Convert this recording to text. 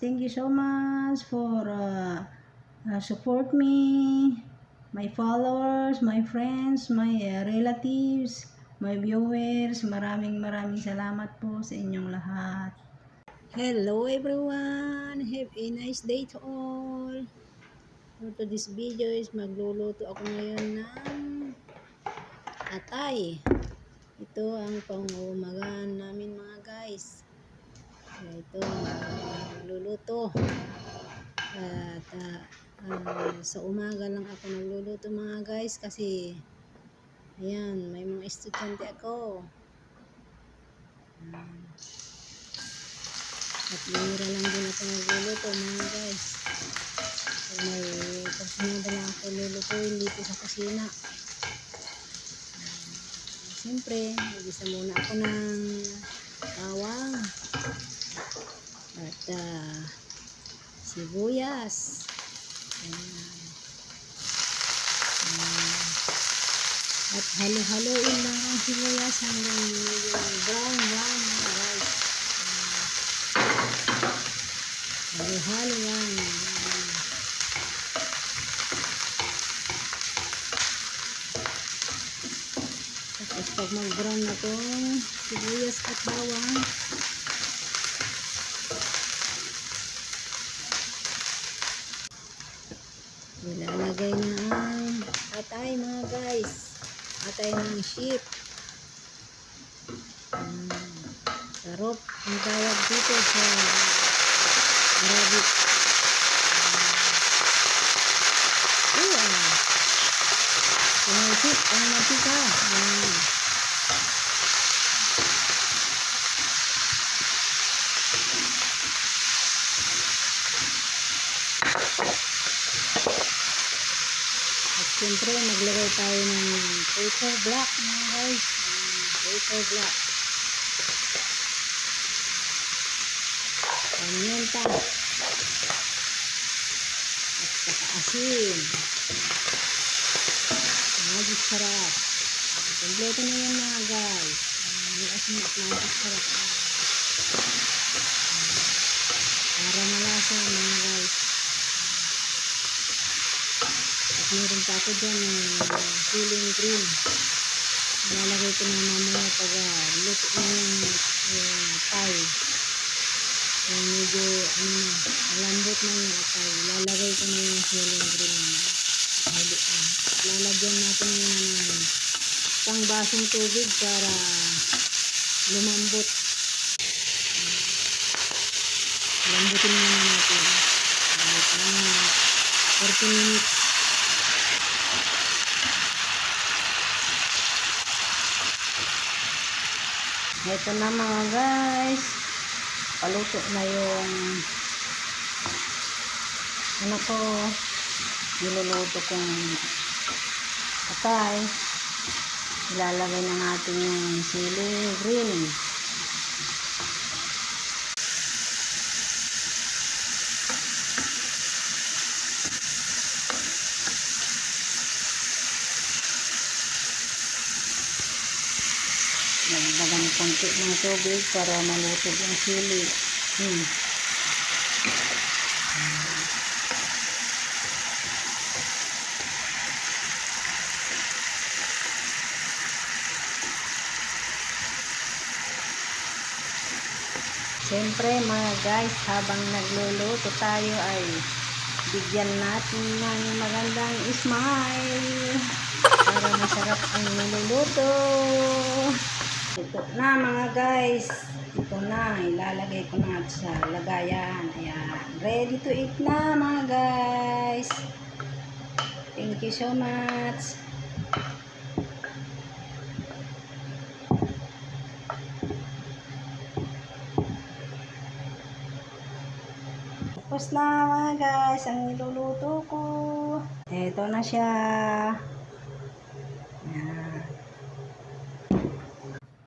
thank you so much for support me, my followers, my friends, my relatives, my viewers. Maraming salamat po sa inyong lahat. Hello everyone! Have a nice day to all! For today's video is magluluto ako ngayon ng atay. Ito ang pang-umagaan namin mga guys. Ito magluluto. At sa umaga lang ako nagluluto mga guys kasi ayan, may mga estudyante ako. At bihira lang din ako nagluluto mga guys. May kasunod lang ako lulutuin dito sa kusina. Siyempre, mag-isa muna ako ng bawang at sibuyas. At halo-haloin lang ang sibuyas hanggang medyo brown mga guys. Halo-halo lang. Tapos pag mag-brown na itong sibuyas at bawang, ilalagay na ang atay mga guys. Atay ng sheep. Sarap ang tawag dito sa Arabic. Pumasok ang mantika. At siyempre maglagay tayo ng paper black mga guys. Paper black. Pamienta. At saka asin. Magic sarap. Kompleto na yan mga guys. May asin at magic sarap. Para malasa mga guys. At meron pa ako dyan ng cooling green. Ilalagay ko na mamaya pag luto na yung atay. Yung medyo malambot na yung atay. Ilalagay ko na yung cooling green naman. Lalagyan natin muna ng pang basong tubig para lumambot. Lambutin muna natin. Kahit lang 40 minutes. Ito na mga guys. Paluto na yung ano ko. Niluluto kong atay. Ilalagay na natin yung sili green. Nagdagan konti ng tubig para maluto yung sili. Siyempre mga guys, habang nagluluto tayo ay bigyan natin ng magandang smile para masarap ang niluluto. Ito na mga guys, ito na, ilalagay ko na sa lagayan. Ayan, ready to eat na mga guys. Thank you so much. Tapos na mga guys ang niluluto ko. Ito na siya.